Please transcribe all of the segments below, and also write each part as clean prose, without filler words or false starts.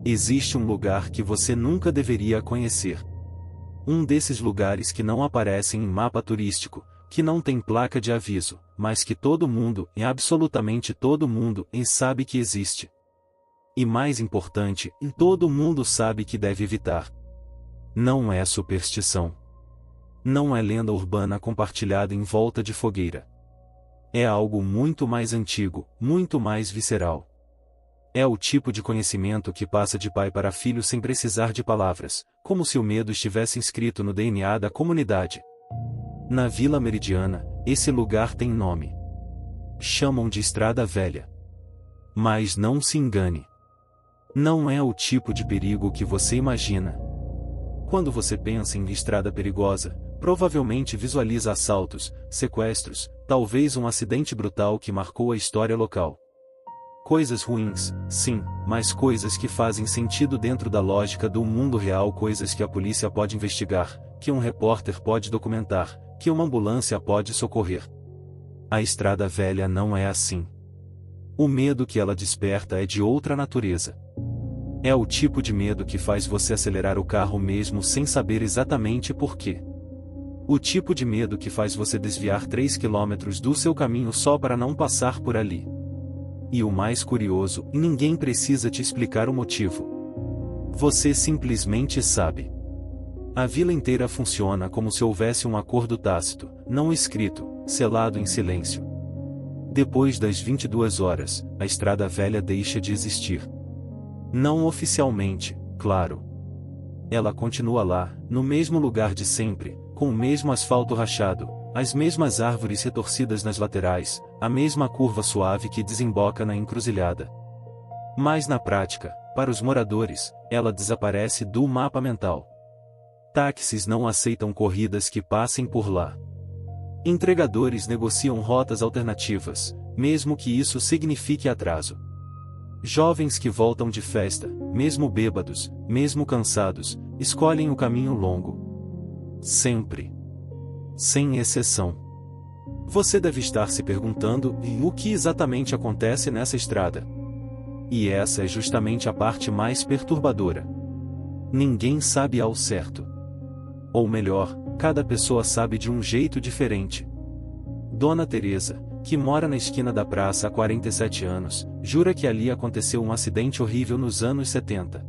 Existe um lugar que você nunca deveria conhecer. Um desses lugares que não aparecem em mapa turístico, que não tem placa de aviso, mas que todo mundo, e absolutamente todo mundo, sabe que existe. E mais importante, todo mundo sabe que deve evitar. Não é superstição. Não é lenda urbana compartilhada em volta de fogueira. É algo muito mais antigo, muito mais visceral. É o tipo de conhecimento que passa de pai para filho sem precisar de palavras, como se o medo estivesse inscrito no DNA da comunidade. Na Vila Meridiana, esse lugar tem nome. Chamam de Estrada Velha. Mas não se engane. Não é o tipo de perigo que você imagina. Quando você pensa em estrada perigosa, provavelmente visualiza assaltos, sequestros, talvez um acidente brutal que marcou a história local. Coisas ruins, sim, mas coisas que fazem sentido dentro da lógica do mundo real, coisas que a polícia pode investigar, que um repórter pode documentar, que uma ambulância pode socorrer. A Estrada Velha não é assim. O medo que ela desperta é de outra natureza. É o tipo de medo que faz você acelerar o carro mesmo sem saber exatamente por quê. O tipo de medo que faz você desviar 3 quilômetros do seu caminho só para não passar por ali. E o mais curioso, ninguém precisa te explicar o motivo. Você simplesmente sabe. A vila inteira funciona como se houvesse um acordo tácito, não escrito, selado em silêncio. Depois das 22 horas, a Estrada Velha deixa de existir. Não oficialmente, claro. Ela continua lá, no mesmo lugar de sempre, com o mesmo asfalto rachado, as mesmas árvores retorcidas nas laterais, a mesma curva suave que desemboca na encruzilhada. Mas na prática, para os moradores, ela desaparece do mapa mental. Táxis não aceitam corridas que passem por lá. Entregadores negociam rotas alternativas, mesmo que isso signifique atraso. Jovens que voltam de festa, mesmo bêbados, mesmo cansados, escolhem o caminho longo. Sempre. Sem exceção. Você deve estar se perguntando, o que exatamente acontece nessa estrada? E essa é justamente a parte mais perturbadora. Ninguém sabe ao certo. Ou melhor, cada pessoa sabe de um jeito diferente. Dona Teresa, que mora na esquina da praça há 47 anos, jura que ali aconteceu um acidente horrível nos anos 70.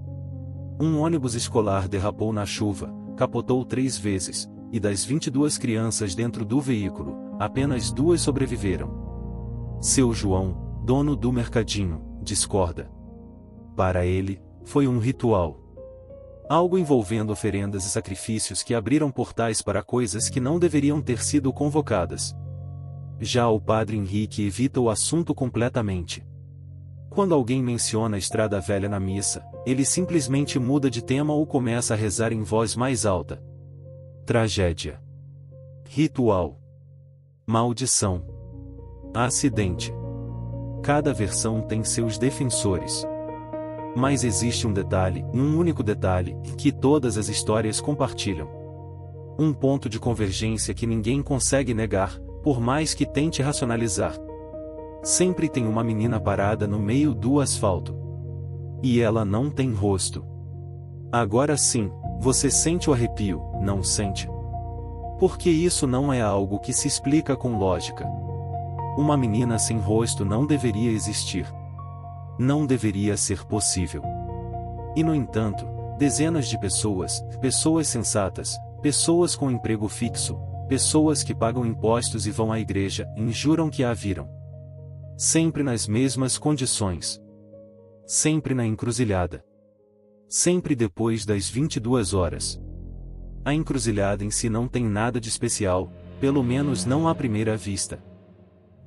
Um ônibus escolar derrapou na chuva, capotou 3 vezes, e das 22 crianças dentro do veículo, apenas 2 sobreviveram. Seu João, dono do mercadinho, discorda. Para ele, foi um ritual. Algo envolvendo oferendas e sacrifícios que abriram portais para coisas que não deveriam ter sido convocadas. Já o padre Henrique evita o assunto completamente. Quando alguém menciona a Estrada Velha na missa, ele simplesmente muda de tema ou começa a rezar em voz mais alta. Tragédia. Ritual. Maldição. Acidente. Cada versão tem seus defensores. Mas existe um detalhe, um único detalhe, que todas as histórias compartilham. Um ponto de convergência que ninguém consegue negar, por mais que tente racionalizar. Sempre tem uma menina parada no meio do asfalto. E ela não tem rosto. Agora sim, você sente o arrepio, não sente? Porque isso não é algo que se explica com lógica. Uma menina sem rosto não deveria existir. Não deveria ser possível. E no entanto, dezenas de pessoas, pessoas sensatas, pessoas com emprego fixo, pessoas que pagam impostos e vão à igreja, juram que a viram. Sempre nas mesmas condições. Sempre na encruzilhada. Sempre depois das 22 horas. A encruzilhada em si não tem nada de especial, pelo menos não à primeira vista.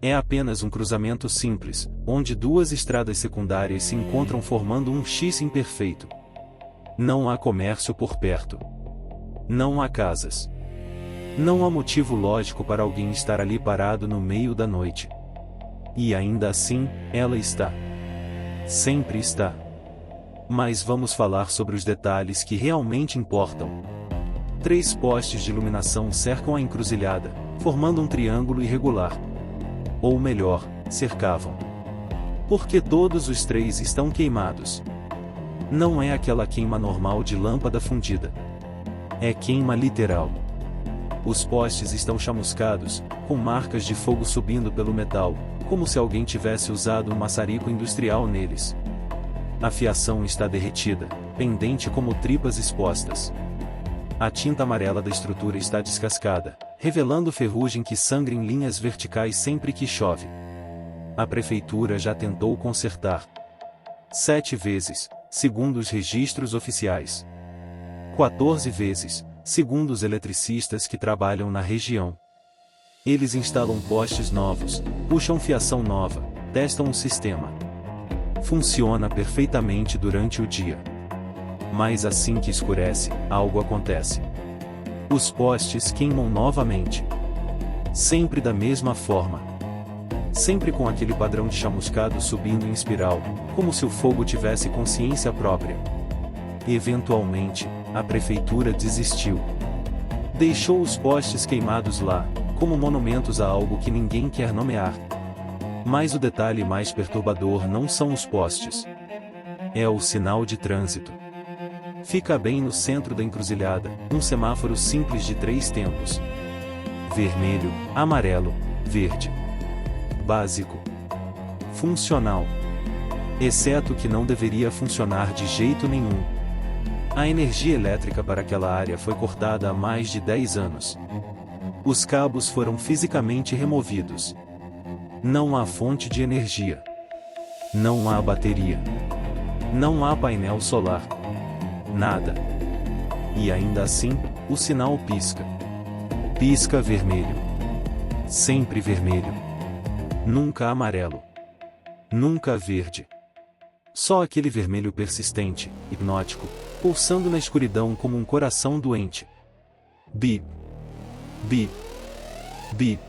É apenas um cruzamento simples, onde 2 estradas secundárias se encontram formando um X imperfeito. Não há comércio por perto. Não há casas. Não há motivo lógico para alguém estar ali parado no meio da noite. E ainda assim, ela está. Sempre está. Mas vamos falar sobre os detalhes que realmente importam. 3 postes de iluminação cercam a encruzilhada, formando um triângulo irregular. Ou melhor, cercavam. Porque todos os 3 estão queimados. Não é aquela queima normal de lâmpada fundida. É queima literal. Os postes estão chamuscados, com marcas de fogo subindo pelo metal, como se alguém tivesse usado um maçarico industrial neles. A fiação está derretida, pendente como tripas expostas. A tinta amarela da estrutura está descascada, revelando ferrugem que sangra em linhas verticais sempre que chove. A prefeitura já tentou consertar 7 vezes, segundo os registros oficiais. 14 vezes, segundo os eletricistas que trabalham na região. Eles instalam postes novos, puxam fiação nova, testam o sistema. Funciona perfeitamente durante o dia. Mas assim que escurece, algo acontece. Os postes queimam novamente. Sempre da mesma forma. Sempre com aquele padrão de chamuscado subindo em espiral, como se o fogo tivesse consciência própria. Eventualmente, a prefeitura desistiu. Deixou os postes queimados lá, como monumentos a algo que ninguém quer nomear. Mas o detalhe mais perturbador não são os postes. É o sinal de trânsito. Fica bem no centro da encruzilhada, um semáforo simples de 3 tempos. Vermelho, amarelo, verde. Básico. Funcional. Exceto que não deveria funcionar de jeito nenhum. A energia elétrica para aquela área foi cortada há mais de 10 anos. Os cabos foram fisicamente removidos. Não há fonte de energia. Não há bateria. Não há painel solar. Nada. E ainda assim, o sinal pisca. Pisca vermelho. Sempre vermelho. Nunca amarelo. Nunca verde. Só aquele vermelho persistente, hipnótico, pulsando na escuridão como um coração doente. Bip. Bip. Bip.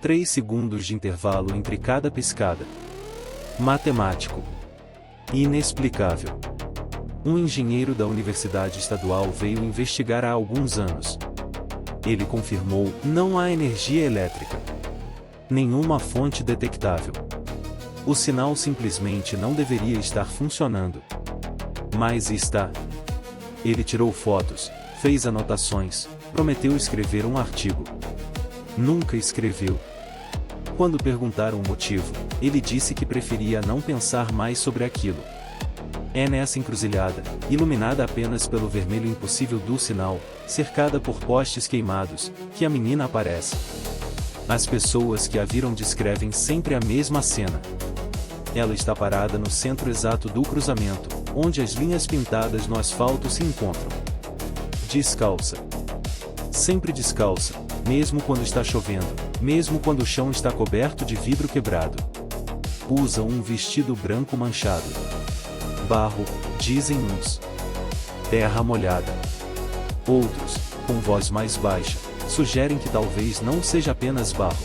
3 segundos de intervalo entre cada piscada. Matemático. Inexplicável. Um engenheiro da Universidade Estadual veio investigar há alguns anos. Ele confirmou: não há energia elétrica. Nenhuma fonte detectável. O sinal simplesmente não deveria estar funcionando. Mas está. Ele tirou fotos, fez anotações, prometeu escrever um artigo. Nunca escreveu. Quando perguntaram o motivo, ele disse que preferia não pensar mais sobre aquilo. É nessa encruzilhada, iluminada apenas pelo vermelho impossível do sinal, cercada por postes queimados, que a menina aparece. As pessoas que a viram descrevem sempre a mesma cena. Ela está parada no centro exato do cruzamento, onde as linhas pintadas no asfalto se encontram. Descalça. Sempre descalça, mesmo quando está chovendo, mesmo quando o chão está coberto de vidro quebrado. Usa um vestido branco manchado. Barro, dizem uns. Terra molhada. Outros, com voz mais baixa, sugerem que talvez não seja apenas barro.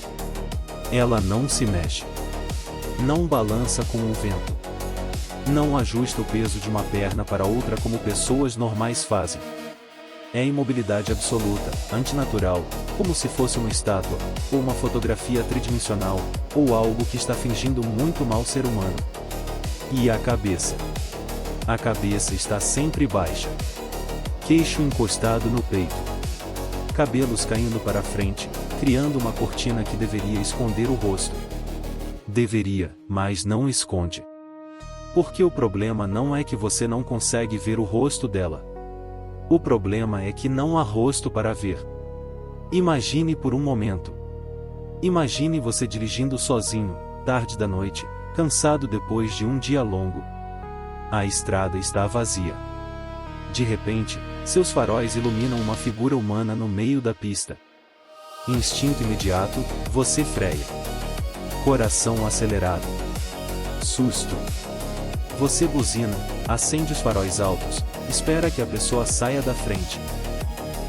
Ela não se mexe. Não balança com o vento. Não ajusta o peso de uma perna para outra como pessoas normais fazem. É imobilidade absoluta, antinatural, como se fosse uma estátua, ou uma fotografia tridimensional, ou algo que está fingindo muito mal ser humano. E a cabeça? A cabeça está sempre baixa. Queixo encostado no peito. Cabelos caindo para frente, criando uma cortina que deveria esconder o rosto. Deveria, mas não esconde. Porque o problema não é que você não consegue ver o rosto dela. O problema é que não há rosto para ver. Imagine por um momento. Imagine você dirigindo sozinho, tarde da noite, cansado depois de um dia longo. A estrada está vazia. De repente, seus faróis iluminam uma figura humana no meio da pista. Instinto imediato, você freia. Coração acelerado. Susto. Você buzina, acende os faróis altos, espera que a pessoa saia da frente.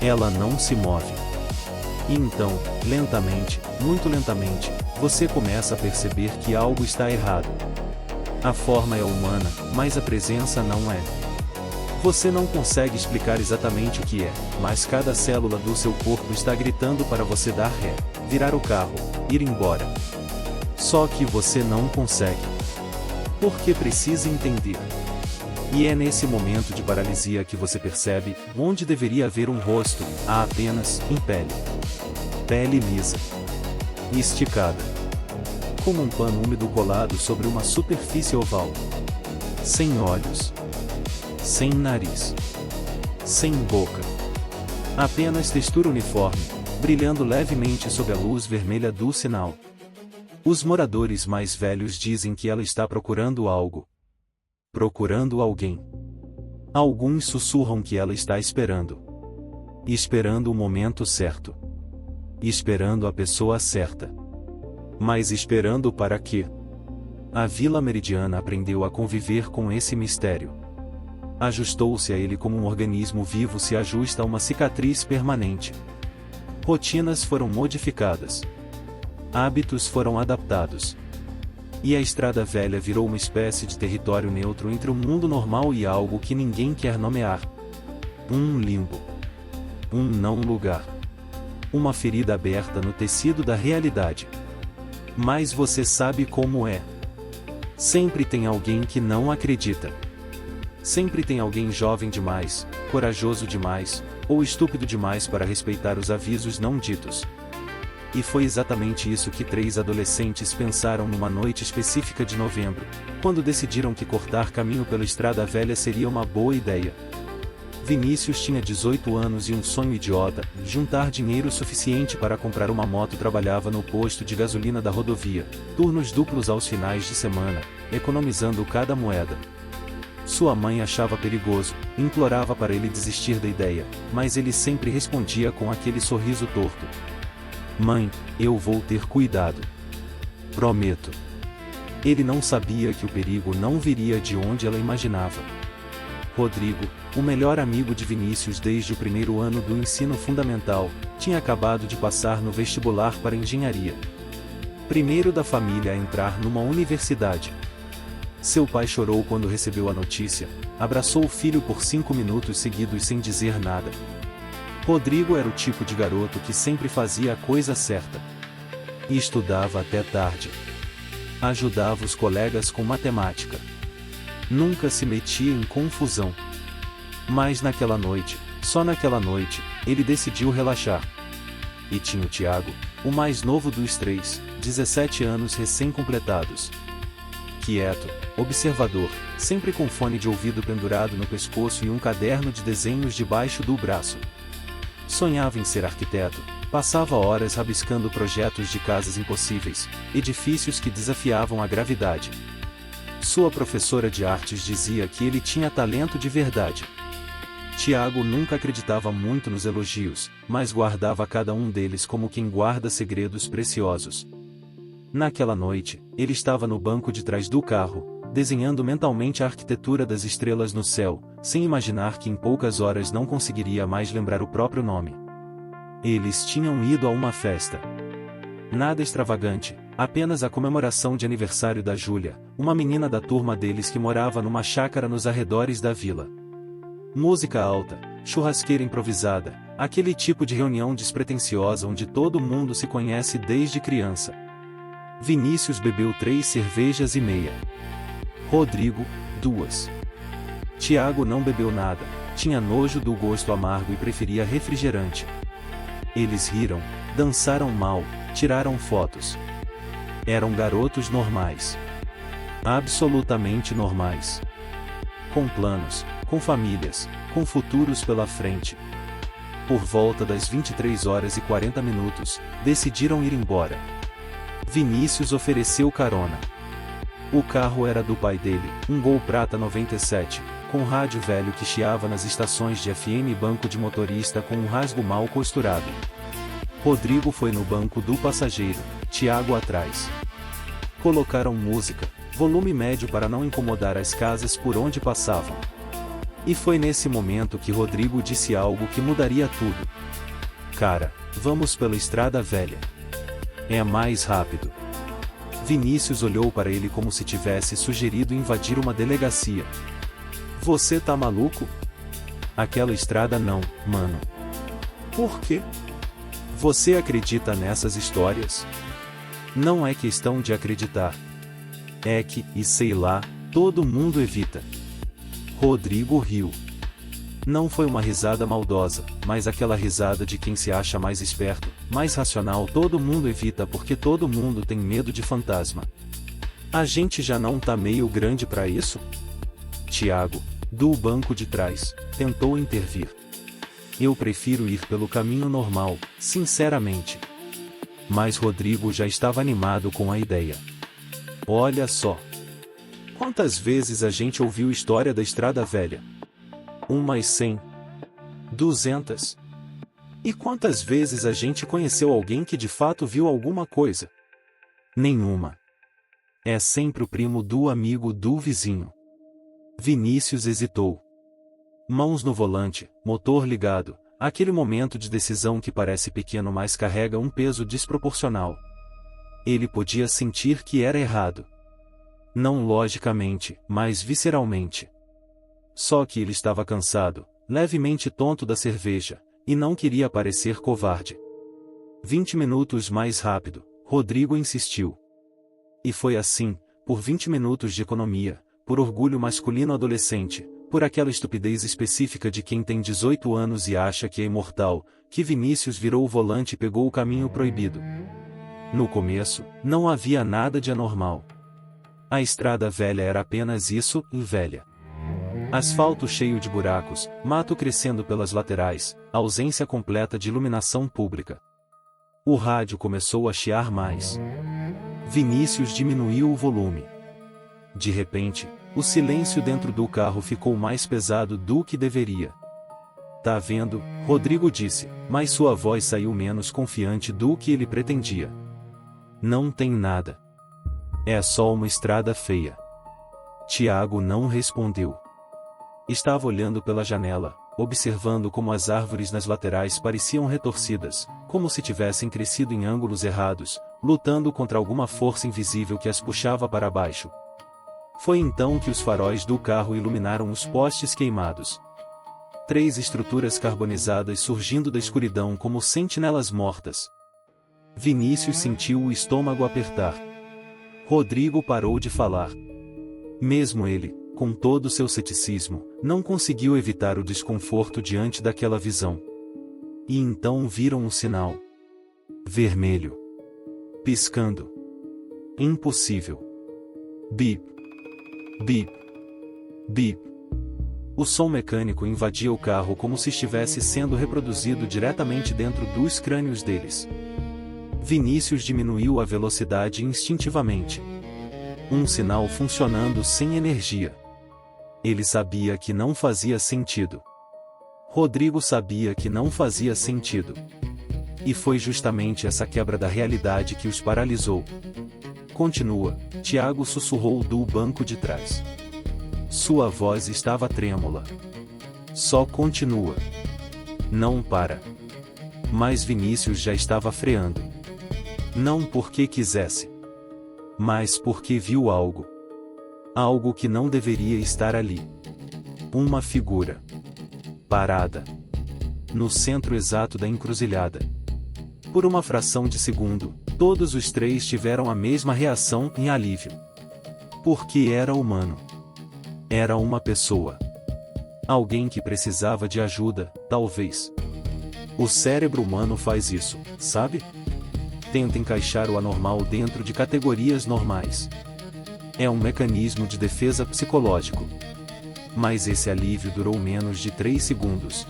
Ela não se move. E então, lentamente, muito lentamente, você começa a perceber que algo está errado. A forma é humana, mas a presença não é. Você não consegue explicar exatamente o que é, mas cada célula do seu corpo está gritando para você dar ré, virar o carro, ir embora. Só que você não consegue. Porque precisa entender. E é nesse momento de paralisia que você percebe, onde deveria haver um rosto, há apenas, em pele. Pele lisa. E esticada. Como um pano úmido colado sobre uma superfície oval. Sem olhos. Sem nariz. Sem boca. Apenas textura uniforme, brilhando levemente sob a luz vermelha do sinal. Os moradores mais velhos dizem que ela está procurando algo. Procurando alguém. Alguns sussurram que ela está esperando. Esperando o momento certo. Esperando a pessoa certa. Mas esperando para quê? A Vila Meridiana aprendeu a conviver com esse mistério. Ajustou-se a ele como um organismo vivo se ajusta a uma cicatriz permanente. Rotinas foram modificadas. Hábitos foram adaptados. E a Estrada Velha virou uma espécie de território neutro entre o mundo normal e algo que ninguém quer nomear. Um limbo. Um não lugar. Uma ferida aberta no tecido da realidade. Mas você sabe como é. Sempre tem alguém que não acredita. Sempre tem alguém jovem demais, corajoso demais, ou estúpido demais para respeitar os avisos não ditos. E foi exatamente isso que 3 adolescentes pensaram numa noite específica de novembro, quando decidiram que cortar caminho pela Estrada Velha seria uma boa ideia. Vinícius tinha 18 anos e um sonho idiota, juntar dinheiro suficiente para comprar uma moto. Trabalhava no posto de gasolina da rodovia, turnos duplos aos finais de semana, economizando cada moeda. Sua mãe achava perigoso, implorava para ele desistir da ideia, mas ele sempre respondia com aquele sorriso torto. Mãe, eu vou ter cuidado. Prometo. Ele não sabia que o perigo não viria de onde ela imaginava. Rodrigo, o melhor amigo de Vinícius desde o primeiro ano do ensino fundamental, tinha acabado de passar no vestibular para engenharia. Primeiro da família a entrar numa universidade. Seu pai chorou quando recebeu a notícia, abraçou o filho por 5 minutos seguidos sem dizer nada. Rodrigo era o tipo de garoto que sempre fazia a coisa certa. E estudava até tarde. Ajudava os colegas com matemática. Nunca se metia em confusão. Mas naquela noite, só naquela noite, ele decidiu relaxar. E tinha o Tiago, o mais novo dos 3, 17 anos recém-completados. Quieto, observador, sempre com fone de ouvido pendurado no pescoço e um caderno de desenhos debaixo do braço. Sonhava em ser arquiteto, passava horas rabiscando projetos de casas impossíveis, edifícios que desafiavam a gravidade. Sua professora de artes dizia que ele tinha talento de verdade. Tiago nunca acreditava muito nos elogios, mas guardava cada um deles como quem guarda segredos preciosos. Naquela noite, ele estava no banco de trás do carro, desenhando mentalmente a arquitetura das estrelas no céu, sem imaginar que em poucas horas não conseguiria mais lembrar o próprio nome. Eles tinham ido a uma festa. Nada extravagante, apenas a comemoração de aniversário da Júlia, uma menina da turma deles que morava numa chácara nos arredores da vila. Música alta, churrasqueira improvisada, aquele tipo de reunião despretensiosa onde todo mundo se conhece desde criança. Vinícius bebeu 3 cervejas e meia. Rodrigo, 2. Tiago não bebeu nada, tinha nojo do gosto amargo e preferia refrigerante. Eles riram, dançaram mal, tiraram fotos. Eram garotos normais. Absolutamente normais. Com planos, com famílias, com futuros pela frente. Por volta das 23h40, decidiram ir embora. Vinícius ofereceu carona. O carro era do pai dele, um Gol Prata 97, com rádio velho que chiava nas estações de FM e banco de motorista com um rasgo mal costurado. Rodrigo foi no banco do passageiro, Tiago atrás. Colocaram música, volume médio para não incomodar as casas por onde passavam. E foi nesse momento que Rodrigo disse algo que mudaria tudo. Cara, vamos pela Estrada Velha. É mais rápido. Vinícius olhou para ele como se tivesse sugerido invadir uma delegacia. Você tá maluco? Aquela estrada não, mano. Por quê? Você acredita nessas histórias? Não é questão de acreditar. É que, e sei lá, todo mundo evita. Rodrigo riu. Não foi uma risada maldosa, mas aquela risada de quem se acha mais esperto, mais racional. Todo mundo evita porque todo mundo tem medo de fantasma. A gente já não tá meio grande pra isso? Tiago, do banco de trás, tentou intervir. Eu prefiro ir pelo caminho normal, sinceramente. Mas Rodrigo já estava animado com a ideia. Olha só. Quantas vezes a gente ouviu história da Estrada Velha? Umas 100. 200. E quantas vezes a gente conheceu alguém que de fato viu alguma coisa? Nenhuma. É sempre o primo do amigo do vizinho. Vinícius hesitou. Mãos no volante, motor ligado, aquele momento de decisão que parece pequeno mas carrega um peso desproporcional. Ele podia sentir que era errado. Não logicamente, mas visceralmente. Só que ele estava cansado, levemente tonto da cerveja, e não queria parecer covarde. 20 minutos mais rápido, Rodrigo insistiu. E foi assim, por 20 minutos de economia, por orgulho masculino adolescente, por aquela estupidez específica de quem tem 18 anos e acha que é imortal, que Vinícius virou o volante e pegou o caminho proibido. No começo, não havia nada de anormal. A estrada velha era apenas isso, velha. Asfalto cheio de buracos, mato crescendo pelas laterais, ausência completa de iluminação pública. O rádio começou a chiar mais. Vinícius diminuiu o volume. De repente, o silêncio dentro do carro ficou mais pesado do que deveria. Tá vendo? Rodrigo disse, mas sua voz saiu menos confiante do que ele pretendia. Não tem nada. É só uma estrada feia. Tiago não respondeu. Estava olhando pela janela, observando como as árvores nas laterais pareciam retorcidas, como se tivessem crescido em ângulos errados, lutando contra alguma força invisível que as puxava para baixo. Foi então que os faróis do carro iluminaram os postes queimados. 3 estruturas carbonizadas surgindo da escuridão como sentinelas mortas. Vinícius sentiu o estômago apertar. Rodrigo parou de falar. Mesmo ele, com todo seu ceticismo, não conseguiu evitar o desconforto diante daquela visão. E então viram um sinal. Vermelho. Piscando. Impossível. Bip. Bip. Bip. O som mecânico invadia o carro como se estivesse sendo reproduzido diretamente dentro dos crânios deles. Vinícius diminuiu a velocidade instintivamente. Um sinal funcionando sem energia. Ele sabia que não fazia sentido. Rodrigo sabia que não fazia sentido. E foi justamente essa quebra da realidade que os paralisou. Continua, Tiago sussurrou do banco de trás. Sua voz estava trêmula. Só continua. Não para. Mas Vinícius já estava freando. Não porque quisesse. Mas porque viu algo. Algo que não deveria estar ali. Uma figura. Parada. No centro exato da encruzilhada. Por uma fração de segundo, todos os 3 tiveram a mesma reação em alívio. Porque era humano. Era uma pessoa. Alguém que precisava de ajuda, talvez. O cérebro humano faz isso, sabe? Tenta encaixar o anormal dentro de categorias normais. É um mecanismo de defesa psicológico. Mas esse alívio durou menos de 3 segundos.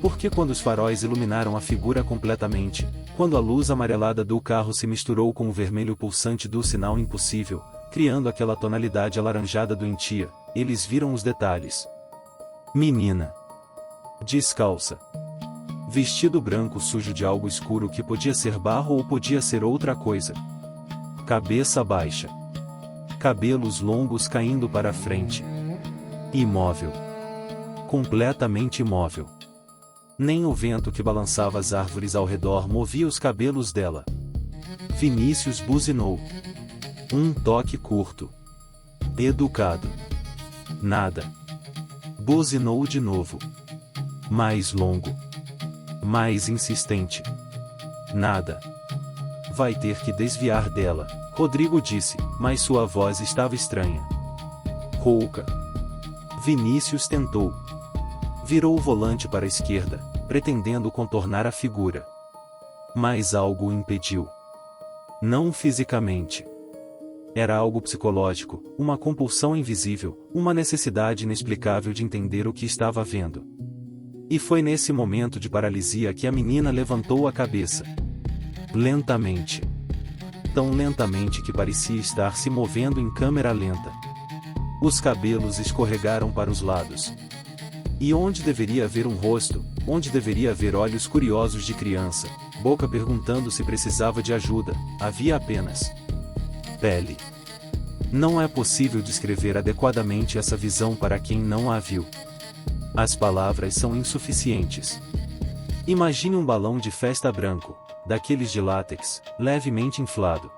Porque quando os faróis iluminaram a figura completamente, quando a luz amarelada do carro se misturou com o vermelho pulsante do sinal impossível, criando aquela tonalidade alaranjada doentia, eles viram os detalhes. Menina. Descalça. Vestido branco sujo de algo escuro que podia ser barro ou podia ser outra coisa. Cabeça baixa. Cabelos longos caindo para frente. Imóvel. Completamente imóvel. Nem o vento que balançava as árvores ao redor movia os cabelos dela. Vinícius buzinou. Um toque curto. Educado. Nada. Buzinou de novo. Mais longo. Mais insistente. Nada. Vai ter que desviar dela, Rodrigo disse, mas sua voz estava estranha. Rouca. Vinícius tentou. Virou o volante para a esquerda, pretendendo contornar a figura. Mas algo o impediu. Não fisicamente. Era algo psicológico, uma compulsão invisível, uma necessidade inexplicável de entender o que estava vendo. E foi nesse momento de paralisia que a menina levantou a cabeça. Lentamente. Tão lentamente que parecia estar se movendo em câmera lenta. Os cabelos escorregaram para os lados. E onde deveria haver um rosto, onde deveria haver olhos curiosos de criança, boca perguntando se precisava de ajuda, havia apenas pele. Não é possível descrever adequadamente essa visão para quem não a viu. As palavras são insuficientes. Imagine um balão de festa branco, daqueles de látex, levemente inflado.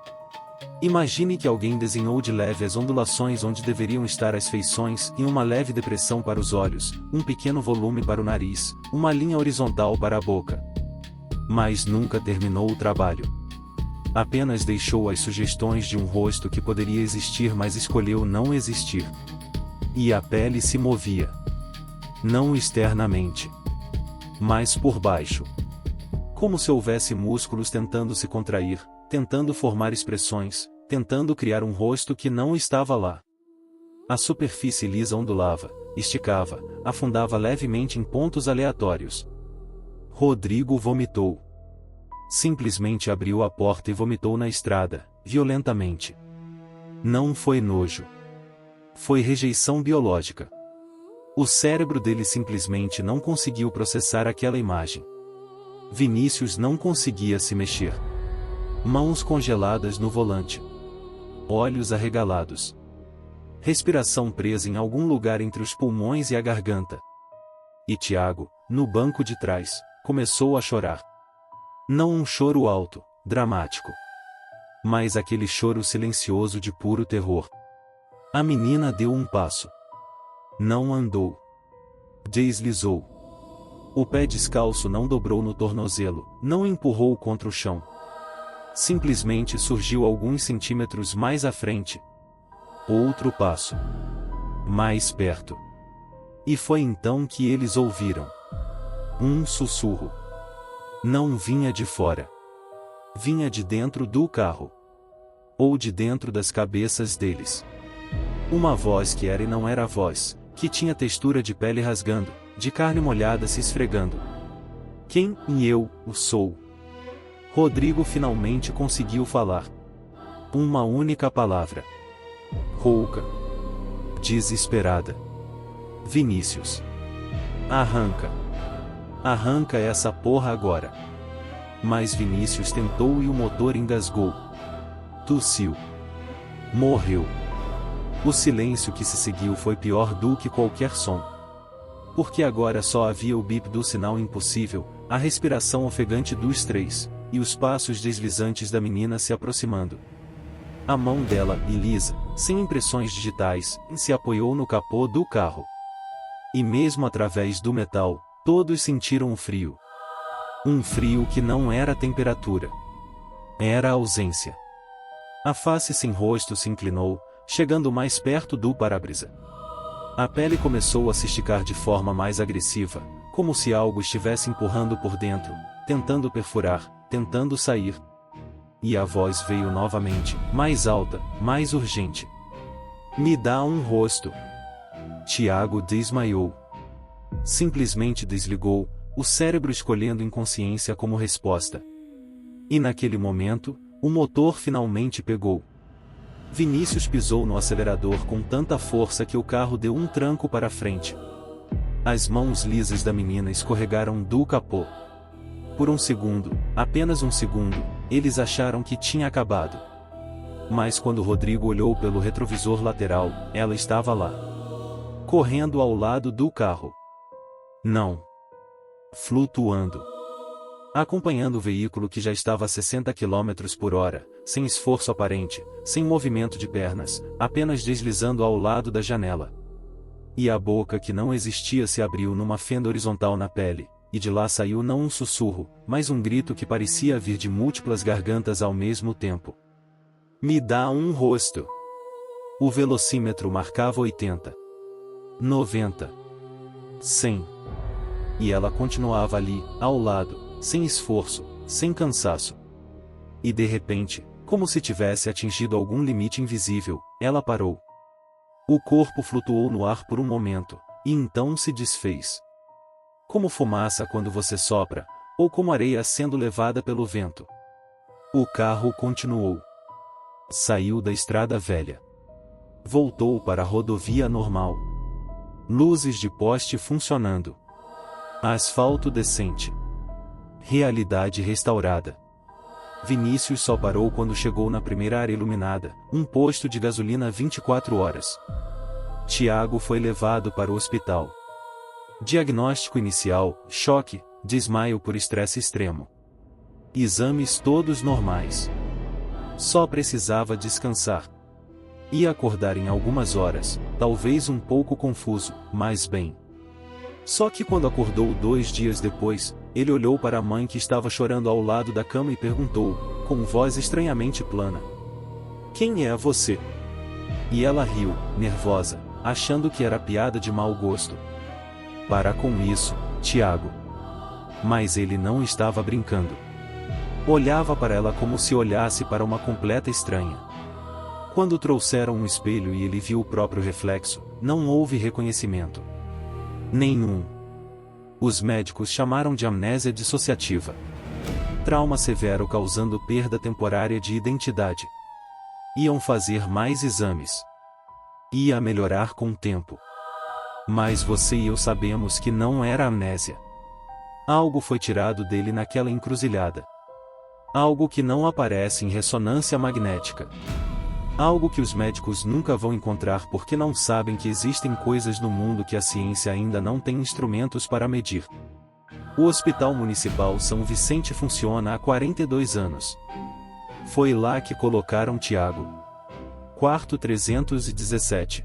Imagine que alguém desenhou de leve as ondulações onde deveriam estar as feições e uma leve depressão para os olhos, um pequeno volume para o nariz, uma linha horizontal para a boca. Mas nunca terminou o trabalho. Apenas deixou as sugestões de um rosto que poderia existir, mas escolheu não existir. E a pele se movia. Não externamente, mas por baixo. Como se houvesse músculos tentando se contrair, tentando formar expressões, tentando criar um rosto que não estava lá. A superfície lisa ondulava, esticava, afundava levemente em pontos aleatórios. Rodrigo vomitou. Simplesmente abriu a porta e vomitou na estrada, violentamente. Não foi nojo. Foi rejeição biológica. O cérebro dele simplesmente não conseguiu processar aquela imagem. Vinícius não conseguia se mexer. Mãos congeladas no volante. Olhos arregalados. Respiração presa em algum lugar entre os pulmões e a garganta. E Tiago, no banco de trás, começou a chorar. Não um choro alto, dramático. Mas aquele choro silencioso de puro terror. A menina deu um passo. Não andou. Deslizou. O pé descalço não dobrou no tornozelo, não empurrou contra o chão. Simplesmente surgiu alguns centímetros mais à frente. Outro passo. Mais perto. E foi então que eles ouviram. Um sussurro. Não vinha de fora. Vinha de dentro do carro. Ou de dentro das cabeças deles. Uma voz que era e não era voz, que tinha textura de pele rasgando, de carne molhada se esfregando. Quem eu sou? Rodrigo finalmente conseguiu falar. Uma única palavra. Rouca. Desesperada. Vinícius. Arranca. Arranca essa porra agora. Mas Vinícius tentou e o motor engasgou. Tossiu. Morreu. O silêncio que se seguiu foi pior do que qualquer som. Porque agora só havia o bip do sinal impossível, a respiração ofegante dos três, e os passos deslizantes da menina se aproximando. A mão dela, ilisa, sem impressões digitais, se apoiou no capô do carro. E mesmo através do metal, todos sentiram um frio. Um frio que não era temperatura. Era ausência. A face sem rosto se inclinou, chegando mais perto do para-brisa. A pele começou a se esticar de forma mais agressiva, como se algo estivesse empurrando por dentro, tentando perfurar, tentando sair. E a voz veio novamente, mais alta, mais urgente. Me dá um rosto. Tiago desmaiou. Simplesmente desligou, o cérebro escolhendo inconsciência como resposta. E naquele momento, o motor finalmente pegou. Vinícius pisou no acelerador com tanta força que o carro deu um tranco para frente. As mãos lisas da menina escorregaram do capô. Por um segundo, apenas um segundo, eles acharam que tinha acabado. Mas quando Rodrigo olhou pelo retrovisor lateral, ela estava lá. Correndo ao lado do carro. Não. Flutuando. Acompanhando o veículo que já estava a 60 km por hora, sem esforço aparente, sem movimento de pernas, apenas deslizando ao lado da janela. E a boca que não existia se abriu numa fenda horizontal na pele, e de lá saiu não um sussurro, mas um grito que parecia vir de múltiplas gargantas ao mesmo tempo. Me dá um rosto. O velocímetro marcava 80. 90. 100. E ela continuava ali, ao lado, sem esforço, sem cansaço. E de repente, como se tivesse atingido algum limite invisível, ela parou. O corpo flutuou no ar por um momento, e então se desfez. Como fumaça quando você sopra, ou como areia sendo levada pelo vento. O carro continuou. Saiu da estrada velha. Voltou para a rodovia normal. Luzes de poste funcionando. Asfalto decente. Realidade restaurada. Vinícius só parou quando chegou na primeira área iluminada, um posto de gasolina 24 horas. Tiago foi levado para o hospital. Diagnóstico inicial: choque, desmaio por estresse extremo. Exames todos normais. Só precisava descansar. Ia acordar em algumas horas, talvez um pouco confuso, mas bem. Só que quando acordou 2 dias depois, ele olhou para a mãe que estava chorando ao lado da cama e perguntou, com voz estranhamente plana: "Quem é você?" E ela riu, nervosa, achando que era piada de mau gosto. "Para com isso, Tiago." Mas ele não estava brincando. Olhava para ela como se olhasse para uma completa estranha. Quando trouxeram um espelho e ele viu o próprio reflexo, não houve reconhecimento nenhum. Os médicos chamaram de amnésia dissociativa. Trauma severo causando perda temporária de identidade. Iam fazer mais exames. Ia melhorar com o tempo. Mas você e eu sabemos que não era amnésia. Algo foi tirado dele naquela encruzilhada. Algo que não aparece em ressonância magnética. Algo que os médicos nunca vão encontrar porque não sabem que existem coisas no mundo que a ciência ainda não tem instrumentos para medir. O Hospital Municipal São Vicente funciona há 42 anos. Foi lá que colocaram Tiago. Quarto 317.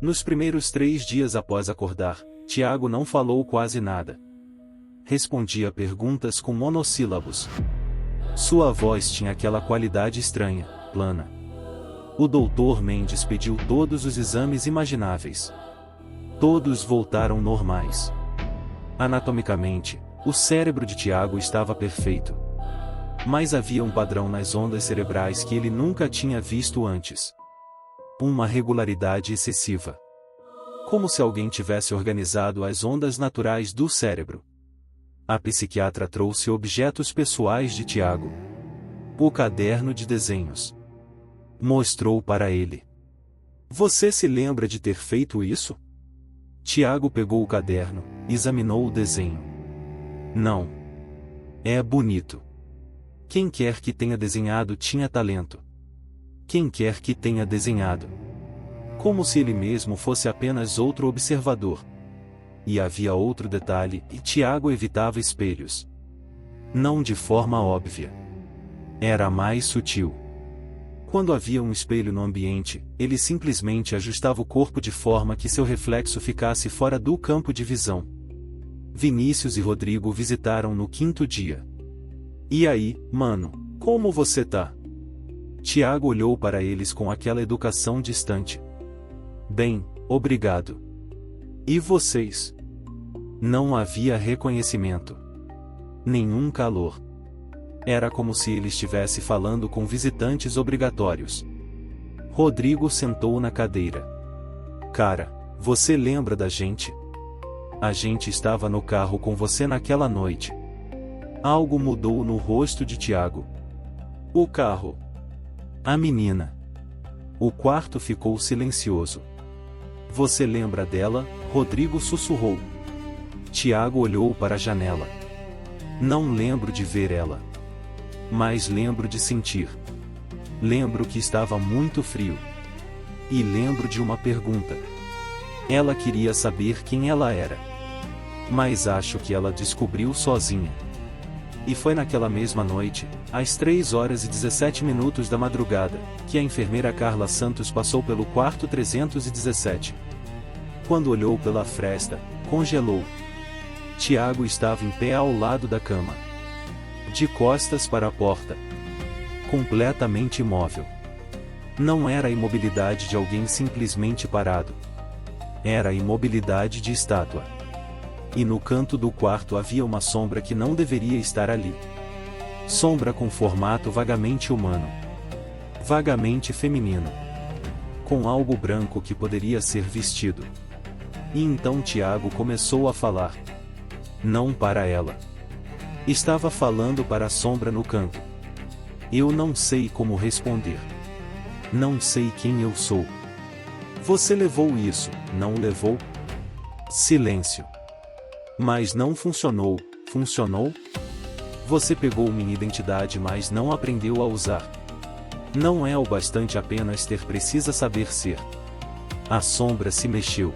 Nos primeiros 3 dias após acordar, Tiago não falou quase nada. Respondia perguntas com monossílabos. Sua voz tinha aquela qualidade estranha, plana. O Dr. Mendes pediu todos os exames imagináveis. Todos voltaram normais. Anatomicamente, o cérebro de Tiago estava perfeito. Mas havia um padrão nas ondas cerebrais que ele nunca tinha visto antes. Uma regularidade excessiva. Como se alguém tivesse organizado as ondas naturais do cérebro. A psiquiatra trouxe objetos pessoais de Tiago. O caderno de desenhos. Mostrou para ele. Você se lembra de ter feito isso? Tiago pegou o caderno, examinou o desenho. Não. É bonito. Quem quer que tenha desenhado tinha talento. Quem quer que tenha desenhado. Como se ele mesmo fosse apenas outro observador. E havia outro detalhe, e Tiago evitava espelhos. Não de forma óbvia. Era mais sutil. Quando havia um espelho no ambiente, ele simplesmente ajustava o corpo de forma que seu reflexo ficasse fora do campo de visão. Vinícius e Rodrigo visitaram no 5º dia. E aí, mano, como você tá? Tiago olhou para eles com aquela educação distante. Bem, obrigado. E vocês? Não havia reconhecimento. Nenhum calor. Era como se ele estivesse falando com visitantes obrigatórios. Rodrigo sentou na cadeira. Cara, você lembra da gente? A gente estava no carro com você naquela noite. Algo mudou no rosto de Tiago. O carro. A menina. O quarto ficou silencioso. Você lembra dela? Rodrigo sussurrou. Tiago olhou para a janela. Não lembro de ver ela. Mas lembro de sentir. Lembro que estava muito frio. E lembro de uma pergunta. Ela queria saber quem ela era. Mas acho que ela descobriu sozinha. E foi naquela mesma noite, às 3h17 da madrugada, que a enfermeira Carla Santos passou pelo quarto 317. Quando olhou pela fresta, congelou. Tiago estava em pé ao lado da cama. De costas para a porta. Completamente imóvel. Não era a imobilidade de alguém simplesmente parado. Era a imobilidade de estátua. E no canto do quarto havia uma sombra que não deveria estar ali. Sombra com formato vagamente humano. Vagamente feminino. Com algo branco que poderia ser vestido. E então Tiago começou a falar. Não para ela. Estava falando para a sombra no canto. Eu não sei como responder. Não sei quem eu sou. Você levou isso, não levou? Silêncio. Mas não funcionou, funcionou? Você pegou minha identidade, mas não aprendeu a usar. Não é o bastante apenas ter, precisa saber ser. A sombra se mexeu.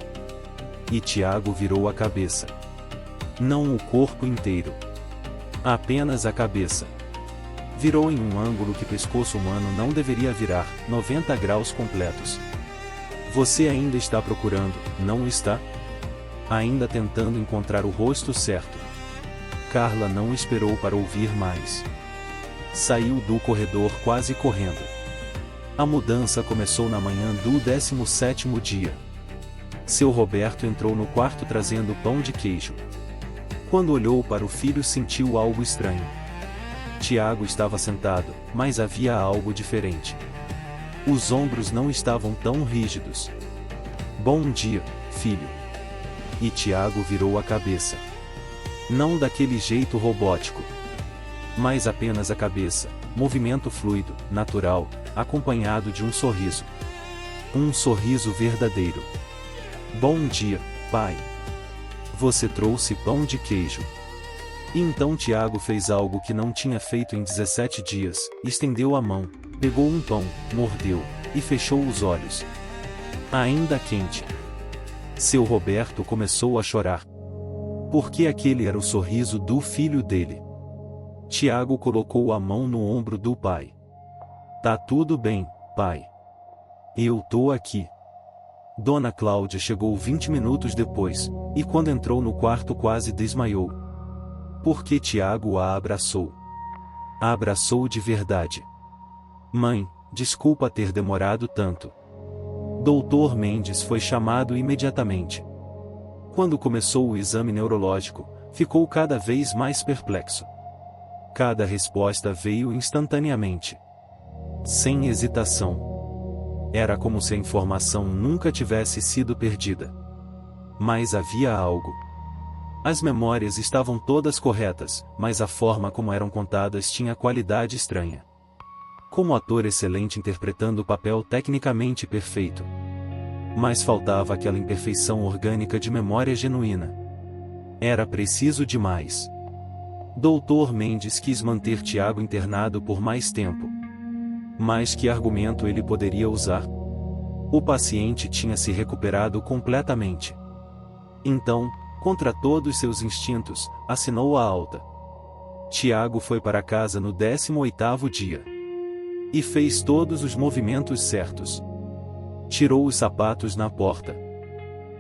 E Tiago virou a cabeça. Não o corpo inteiro. Apenas a cabeça. Virou em um ângulo que pescoço humano não deveria virar, 90 graus completos. Você ainda está procurando, não está? Ainda tentando encontrar o rosto certo. Carla não esperou para ouvir mais. Saiu do corredor quase correndo. A mudança começou na manhã do 17º dia. Seu Roberto entrou no quarto trazendo pão de queijo. Quando olhou para o filho, sentiu algo estranho. Tiago estava sentado, mas havia algo diferente. Os ombros não estavam tão rígidos. Bom dia, filho. E Tiago virou a cabeça. Não daquele jeito robótico. Mas apenas a cabeça, movimento fluido, natural, acompanhado de um sorriso. Um sorriso verdadeiro. Bom dia, pai. Você trouxe pão de queijo. E então Tiago fez algo que não tinha feito em 17 dias, estendeu a mão, pegou um pão, mordeu, e fechou os olhos. Ainda quente. Seu Roberto começou a chorar. Porque aquele era o sorriso do filho dele. Tiago colocou a mão no ombro do pai. Tá tudo bem, pai. Eu tô aqui. Dona Cláudia chegou 20 minutos depois, e quando entrou no quarto quase desmaiou. Porque Tiago a abraçou. A abraçou de verdade. Mãe, desculpa ter demorado tanto. Doutor Mendes foi chamado imediatamente. Quando começou o exame neurológico, ficou cada vez mais perplexo. Cada resposta veio instantaneamente. Sem hesitação. Era como se a informação nunca tivesse sido perdida. Mas havia algo. As memórias estavam todas corretas, mas a forma como eram contadas tinha qualidade estranha. Como ator excelente interpretando o papel tecnicamente perfeito. Mas faltava aquela imperfeição orgânica de memória genuína. Era preciso demais. Doutor Mendes quis manter Tiago internado por mais tempo. Mas que argumento ele poderia usar? O paciente tinha se recuperado completamente. Então, contra todos seus instintos, assinou a alta. Tiago foi para casa no 18º dia. E fez todos os movimentos certos. Tirou os sapatos na porta.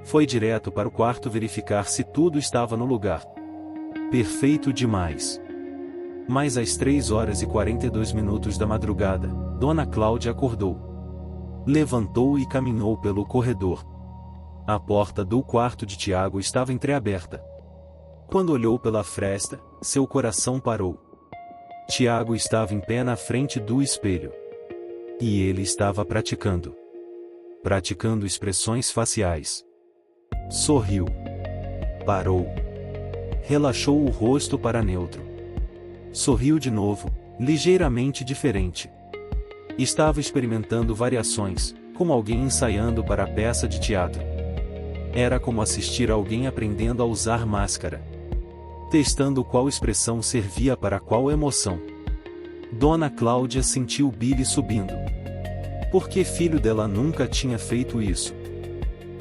Foi direto para o quarto verificar se tudo estava no lugar. Perfeito demais. Mas às 3h42 da madrugada, Dona Cláudia acordou. Levantou e caminhou pelo corredor. A porta do quarto de Tiago estava entreaberta. Quando olhou pela fresta, seu coração parou. Tiago estava em pé na frente do espelho. E ele estava praticando expressões faciais. Sorriu. Parou. Relaxou o rosto para neutro. Sorriu de novo, ligeiramente diferente. Estava experimentando variações, como alguém ensaiando para a peça de teatro. Era como assistir alguém aprendendo a usar máscara. Testando qual expressão servia para qual emoção. Dona Cláudia sentiu bile subindo. Porque filho dela nunca tinha feito isso.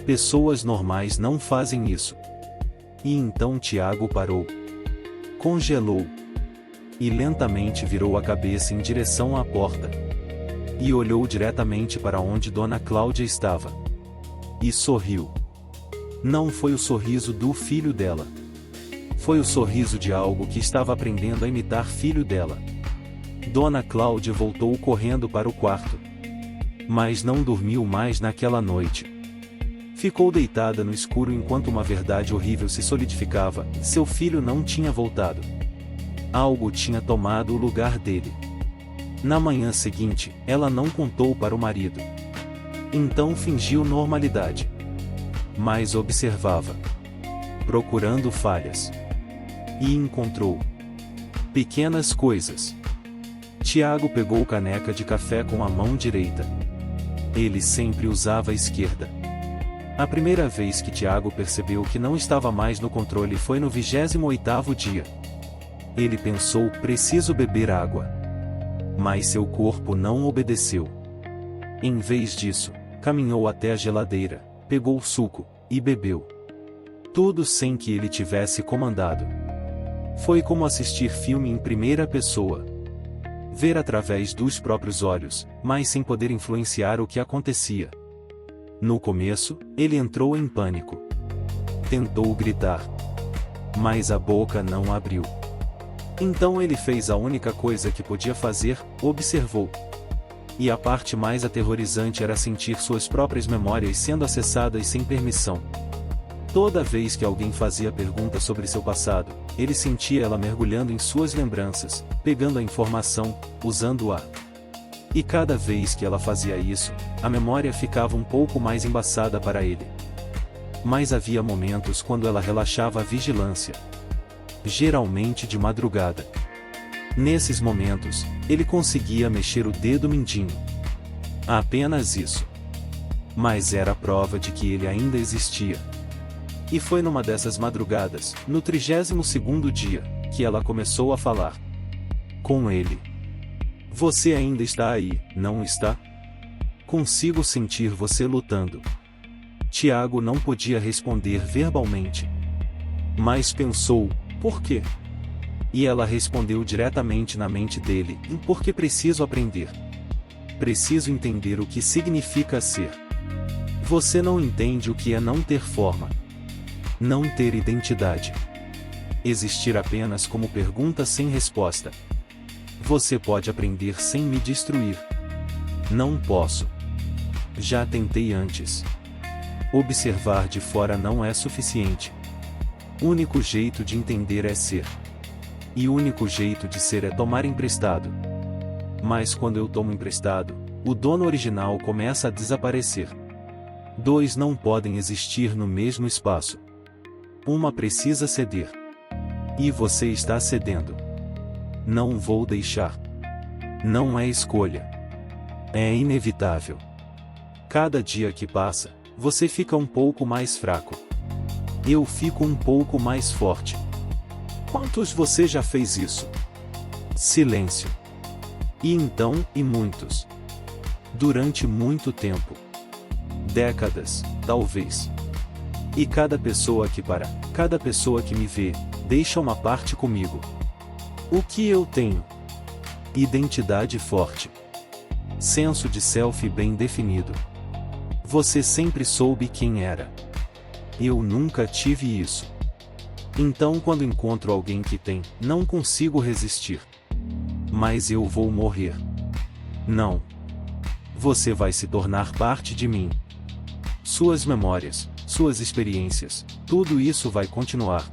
Pessoas normais não fazem isso. E então Tiago parou. Congelou. E lentamente virou a cabeça em direção à porta. E olhou diretamente para onde Dona Cláudia estava. E sorriu. Não foi o sorriso do filho dela. Foi o sorriso de algo que estava aprendendo a imitar filho dela. Dona Cláudia voltou correndo para o quarto. Mas não dormiu mais naquela noite. Ficou deitada no escuro enquanto uma verdade horrível se solidificava: seu filho não tinha voltado. Algo tinha tomado o lugar dele. Na manhã seguinte, ela não contou para o marido. Então fingiu normalidade. Mas observava, procurando falhas. E encontrou pequenas coisas. Tiago pegou caneca de café com a mão direita. Ele sempre usava a esquerda. A primeira vez que Tiago percebeu que não estava mais no controle foi no 28º dia. Ele pensou: preciso beber água. Mas seu corpo não obedeceu. Em vez disso, caminhou até a geladeira, pegou o suco e bebeu. Tudo sem que ele tivesse comandado. Foi como assistir filme em primeira pessoa. Ver através dos próprios olhos, mas sem poder influenciar o que acontecia. No começo, ele entrou em pânico. Tentou gritar, mas a boca não abriu. Então ele fez a única coisa que podia fazer: observou. E a parte mais aterrorizante era sentir suas próprias memórias sendo acessadas sem permissão. Toda vez que alguém fazia pergunta sobre seu passado, ele sentia ela mergulhando em suas lembranças, pegando a informação, usando-a. E cada vez que ela fazia isso, a memória ficava um pouco mais embaçada para ele. Mas havia momentos quando ela relaxava a vigilância. Geralmente de madrugada. Nesses momentos, ele conseguia mexer o dedo mindinho. Apenas isso. Mas era a prova de que ele ainda existia. E foi numa dessas madrugadas, no 32º dia, que ela começou a falar com ele. Você ainda está aí, não está? Consigo sentir você lutando. Tiago não podia responder verbalmente. Mas pensou: por quê? E ela respondeu diretamente na mente dele: porque preciso aprender. Preciso entender o que significa ser. Você não entende o que é não ter forma. Não ter identidade. Existir apenas como pergunta sem resposta. Você pode aprender sem me destruir. Não posso. Já tentei antes. Observar de fora não é suficiente. O único jeito de entender é ser. E o único jeito de ser é tomar emprestado. Mas quando eu tomo emprestado, o dono original começa a desaparecer. Dois não podem existir no mesmo espaço. Uma precisa ceder. E você está cedendo. Não vou deixar. Não é escolha. É inevitável. Cada dia que passa, você fica um pouco mais fraco. Eu fico um pouco mais forte. Quantos você já fez isso? Silêncio. E então, e muitos. Durante muito tempo. Décadas, talvez. E cada pessoa que me vê, deixa uma parte comigo. O que eu tenho? Identidade forte. Senso de self bem definido. Você sempre soube quem era. Eu nunca tive isso. Então quando encontro alguém que tem, não consigo resistir. Mas eu vou morrer. Não. Você vai se tornar parte de mim. Suas memórias, suas experiências, tudo isso vai continuar.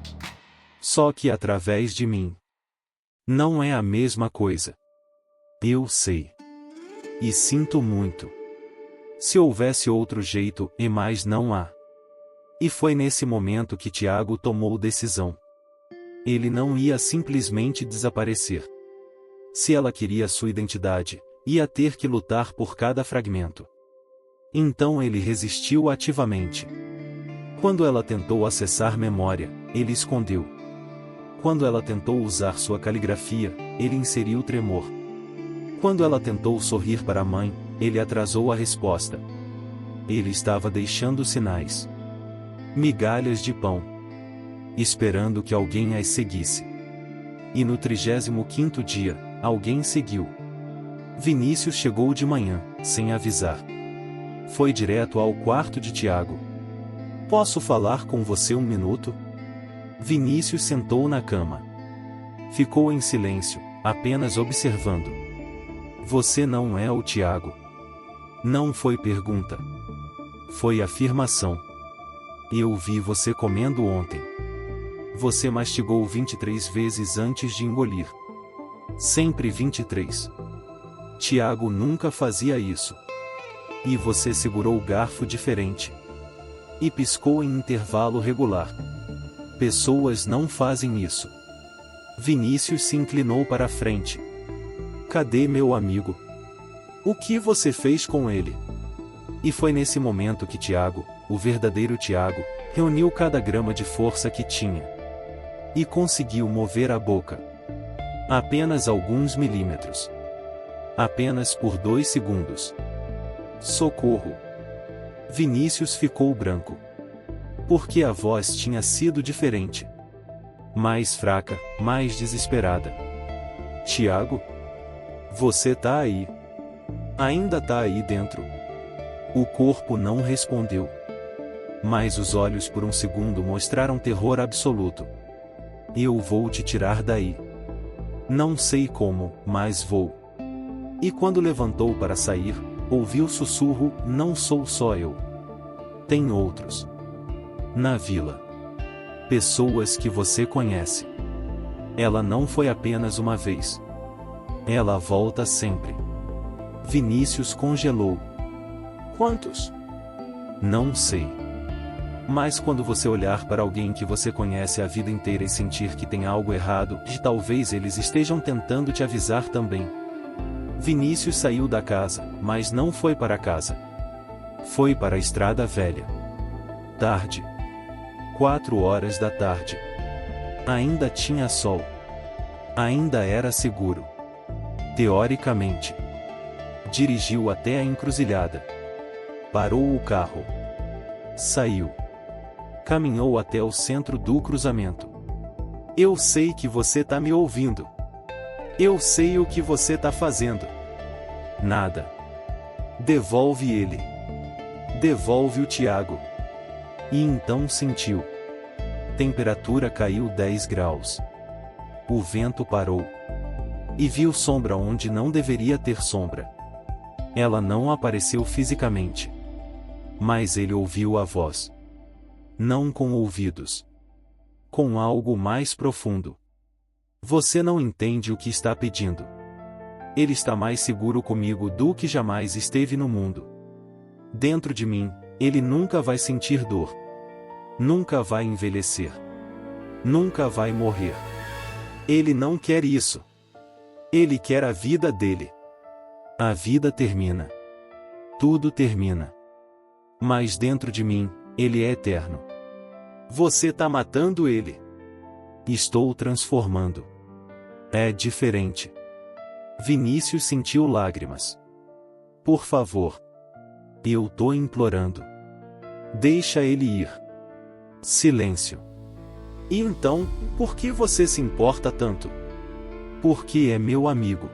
Só que através de mim. Não é a mesma coisa. Eu sei. E sinto muito. Se houvesse outro jeito, mas não há. E foi nesse momento que Tiago tomou decisão. Ele não ia simplesmente desaparecer. Se ela queria sua identidade, ia ter que lutar por cada fragmento. Então ele resistiu ativamente. Quando ela tentou acessar memória, ele escondeu. Quando ela tentou usar sua caligrafia, ele inseriu tremor. Quando ela tentou sorrir para a mãe, ele atrasou a resposta. Ele estava deixando sinais. Migalhas de pão. Esperando que alguém as seguisse. E no 35º dia, alguém seguiu. Vinícius chegou de manhã, sem avisar. Foi direto ao quarto de Tiago. Posso falar com você um minuto? Vinícius sentou na cama. Ficou em silêncio, apenas observando. Você não é o Tiago. Não foi pergunta. Foi afirmação. Eu vi você comendo ontem. Você mastigou 23 vezes antes de engolir. Sempre 23. Tiago nunca fazia isso. E você segurou o garfo diferente. E piscou em intervalo regular. Pessoas não fazem isso. Vinícius se inclinou para a frente. Cadê meu amigo? O que você fez com ele? E foi nesse momento que Tiago, o verdadeiro Tiago, reuniu cada grama de força que tinha. E conseguiu mover a boca. Apenas alguns milímetros. Apenas por 2 segundos. Socorro! Vinícius ficou branco. Porque a voz tinha sido diferente. Mais fraca, mais desesperada. Tiago? Você tá aí. Ainda tá aí dentro. O corpo não respondeu. Mas os olhos por um segundo mostraram terror absoluto. Eu vou te tirar daí. Não sei como, mas vou. E quando levantou para sair, ouviu o sussurro: não sou só eu. Tem outros. Na vila. Pessoas que você conhece. Ela não foi apenas uma vez. Ela volta sempre. Vinícius congelou. Quantos? Não sei. Mas quando você olhar para alguém que você conhece a vida inteira e sentir que tem algo errado, e talvez eles estejam tentando te avisar também. Vinícius saiu da casa, mas não foi para casa. Foi para a estrada velha. Tarde. 4 horas da tarde. Ainda tinha sol. Ainda era seguro. Teoricamente. Dirigiu até a encruzilhada. Parou o carro. Saiu. Caminhou até o centro do cruzamento. Eu sei que você tá me ouvindo. Eu sei o que você tá fazendo. Nada. Devolve ele. Devolve o Tiago. E então sentiu. Temperatura caiu 10 graus. O vento parou. E viu sombra onde não deveria ter sombra. Ela não apareceu fisicamente. Mas ele ouviu a voz. Não com ouvidos. Com algo mais profundo. Você não entende o que está pedindo. Ele está mais seguro comigo do que jamais esteve no mundo. Dentro de mim, ele nunca vai sentir dor. Nunca vai envelhecer. Nunca vai morrer. Ele não quer isso. Ele quer a vida dele. A vida termina. Tudo termina. Mas dentro de mim, ele é eterno. Você tá matando ele. Estou transformando. É diferente. Vinícius sentiu lágrimas. Por favor. Eu tô implorando. Deixa ele ir. Silêncio. E então, por que você se importa tanto? Porque é meu amigo.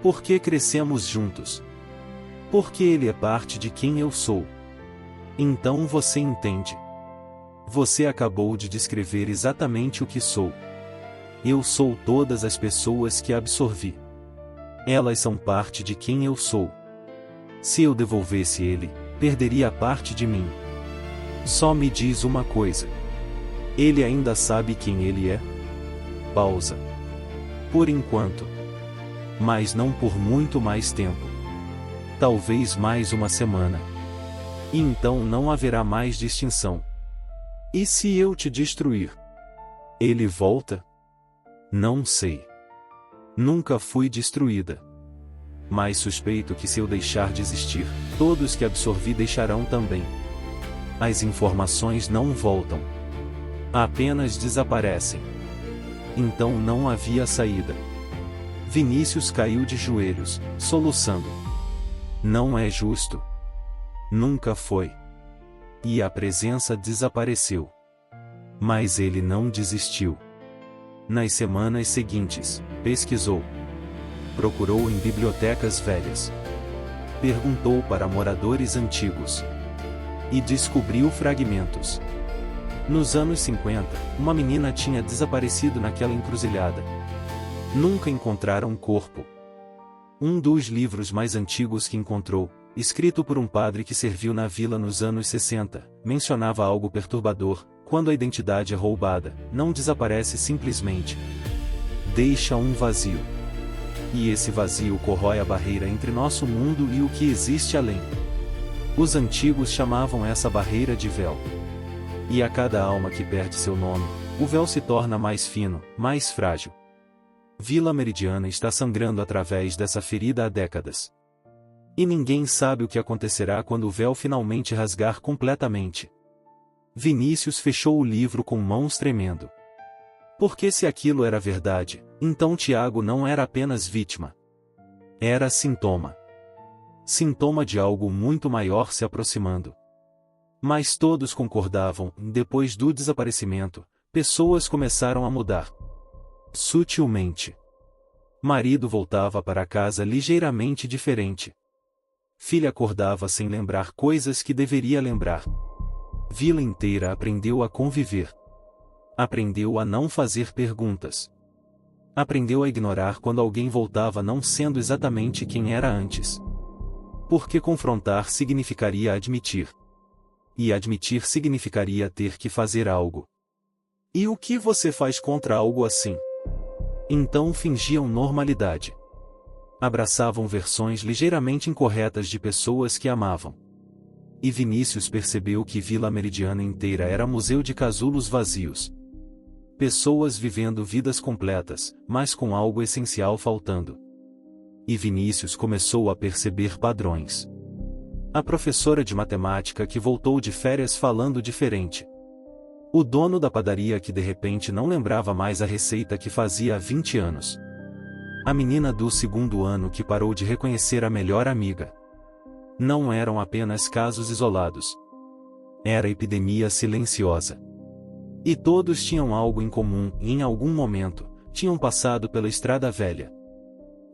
Porque crescemos juntos. Porque ele é parte de quem eu sou. Então você entende. Você acabou de descrever exatamente o que sou. Eu sou todas as pessoas que absorvi. Elas são parte de quem eu sou. Se eu devolvesse ele, perderia parte de mim. Só me diz uma coisa. Ele ainda sabe quem ele é? Pausa. Por enquanto. Mas não por muito mais tempo. Talvez mais uma semana. E então não haverá mais distinção. E se eu te destruir? Ele volta? Não sei. Nunca fui destruída. Mas suspeito que se eu deixar de existir, todos que absorvi deixarão também. As informações não voltam. Apenas desaparecem. Então não havia saída. Vinícius caiu de joelhos, soluçando. Não é justo. Nunca foi. E a presença desapareceu. Mas ele não desistiu. Nas semanas seguintes, pesquisou. Procurou em bibliotecas velhas. Perguntou para moradores antigos. E descobriu fragmentos. Nos anos 50, uma menina tinha desaparecido naquela encruzilhada. Nunca encontraram um corpo. Um dos livros mais antigos que encontrou, escrito por um padre que serviu na vila nos anos 60, mencionava algo perturbador: quando a identidade é roubada, não desaparece simplesmente. Deixa um vazio. E esse vazio corrói a barreira entre nosso mundo e o que existe além. Os antigos chamavam essa barreira de véu. E a cada alma que perde seu nome, o véu se torna mais fino, mais frágil. Vila Meridiana está sangrando através dessa ferida há décadas. E ninguém sabe o que acontecerá quando o véu finalmente rasgar completamente. Vinícius fechou o livro com mãos tremendo. Porque se aquilo era verdade, então Tiago não era apenas vítima. Era sintoma. Sintoma de algo muito maior se aproximando. Mas todos concordavam: depois do desaparecimento, pessoas começaram a mudar. Sutilmente. Marido voltava para casa ligeiramente diferente. Filha acordava sem lembrar coisas que deveria lembrar. Vila inteira aprendeu a conviver. Aprendeu a não fazer perguntas. Aprendeu a ignorar quando alguém voltava não sendo exatamente quem era antes. Porque confrontar significaria admitir. E admitir significaria ter que fazer algo. E o que você faz contra algo assim? Então fingiam normalidade. Abraçavam versões ligeiramente incorretas de pessoas que amavam. E Vinícius percebeu que Vila Meridiana inteira era museu de casulos vazios. Pessoas vivendo vidas completas, mas com algo essencial faltando. E Vinícius começou a perceber padrões. A professora de matemática que voltou de férias falando diferente. O dono da padaria que de repente não lembrava mais a receita que fazia há 20 anos. A menina do segundo ano que parou de reconhecer a melhor amiga. Não eram apenas casos isolados. Era epidemia silenciosa. E todos tinham algo em comum: em algum momento, tinham passado pela Estrada Velha.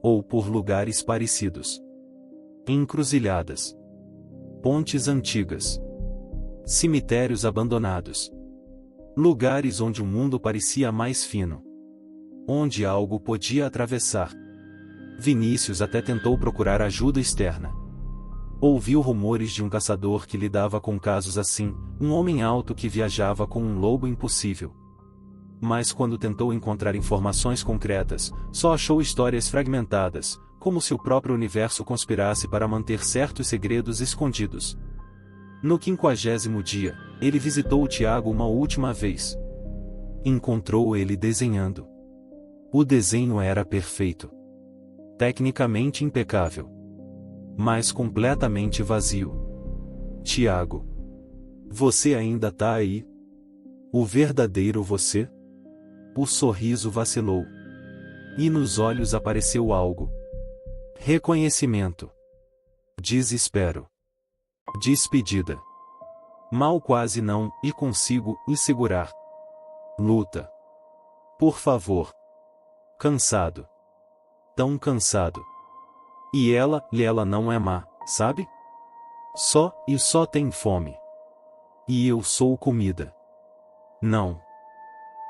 Ou por lugares parecidos. Encruzilhadas. Pontes antigas. Cemitérios abandonados. Lugares onde o mundo parecia mais fino. Onde algo podia atravessar. Vinícius até tentou procurar ajuda externa. Ouviu rumores de um caçador que lidava com casos assim, um homem alto que viajava com um lobo impossível. Mas quando tentou encontrar informações concretas, só achou histórias fragmentadas, como se o próprio universo conspirasse para manter certos segredos escondidos. No 50º dia, ele visitou Tiago uma última vez. Encontrou ele desenhando. O desenho era perfeito. Tecnicamente impecável. Mas completamente vazio. Tiago. Você ainda tá aí? O verdadeiro você? O sorriso vacilou. E nos olhos apareceu algo. Reconhecimento. Desespero. Despedida. Mal quase não, e consigo, e segurar. Luta. Por favor. Cansado. Tão cansado. E ela não é má, sabe? Só tem fome. E eu sou comida. Não.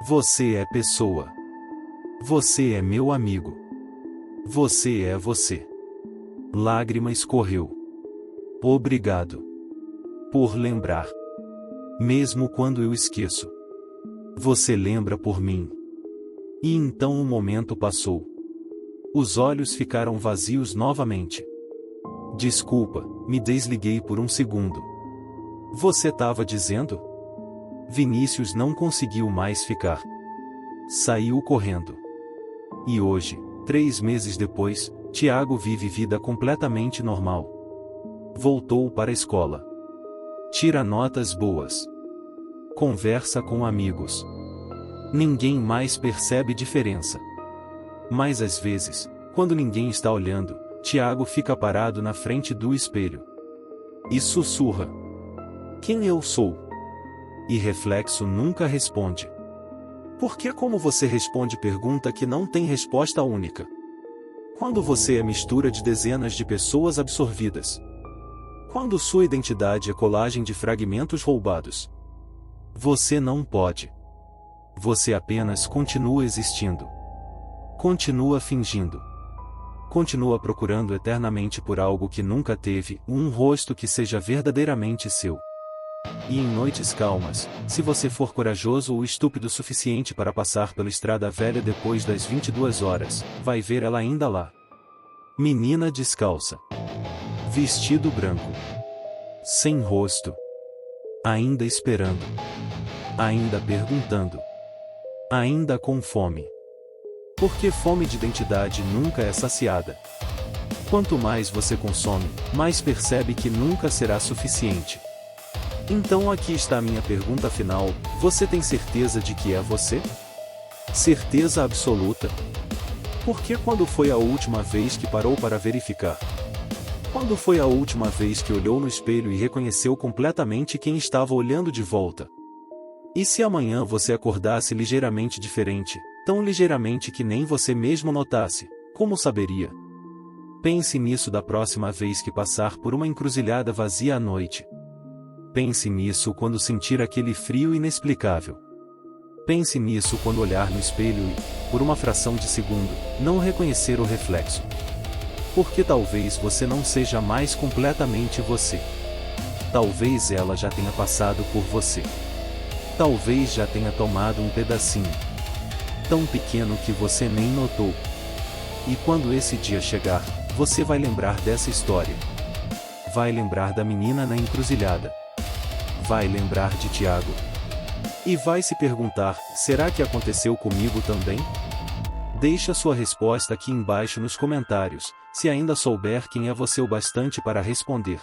Você é pessoa. Você é meu amigo. Você é você. Lágrima escorreu. Obrigado. Por lembrar. Mesmo quando eu esqueço. Você lembra por mim. E então o momento passou. Os olhos ficaram vazios novamente. Desculpa, me desliguei por um segundo. Você tava dizendo? Vinícius não conseguiu mais ficar. Saiu correndo. E hoje, 3 meses depois, Tiago vive vida completamente normal. Voltou para a escola. Tira notas boas. Conversa com amigos. Ninguém mais percebe diferença. Mas às vezes, quando ninguém está olhando, Tiago fica parado na frente do espelho. E sussurra. Quem eu sou? E reflexo nunca responde. Porque como você responde pergunta que não tem resposta única? Quando você é mistura de dezenas de pessoas absorvidas? Quando sua identidade é colagem de fragmentos roubados? Você não pode. Você apenas continua existindo. Continua fingindo. Continua procurando eternamente por algo que nunca teve, um rosto que seja verdadeiramente seu. E em noites calmas, se você for corajoso ou estúpido o suficiente para passar pela estrada velha depois das 22 horas, vai ver ela ainda lá. Menina descalça. Vestido branco. Sem rosto. Ainda esperando. Ainda perguntando. Ainda com fome. Porque fome de identidade nunca é saciada. Quanto mais você consome, mais percebe que nunca será suficiente. Então aqui está a minha pergunta final: você tem certeza de que é você? Certeza absoluta? Porque quando foi a última vez que parou para verificar? Quando foi a última vez que olhou no espelho e reconheceu completamente quem estava olhando de volta? E se amanhã você acordasse ligeiramente diferente, tão ligeiramente que nem você mesmo notasse, como saberia? Pense nisso da próxima vez que passar por uma encruzilhada vazia à noite. Pense nisso quando sentir aquele frio inexplicável. Pense nisso quando olhar no espelho e, por uma fração de segundo, não reconhecer o reflexo. Porque talvez você não seja mais completamente você. Talvez ela já tenha passado por você. Talvez já tenha tomado um pedacinho. Tão pequeno que você nem notou. E quando esse dia chegar, você vai lembrar dessa história. Vai lembrar da menina na encruzilhada. Vai lembrar de Tiago. E vai se perguntar: será que aconteceu comigo também? Deixe a sua resposta aqui embaixo nos comentários, se ainda souber quem é você o bastante para responder.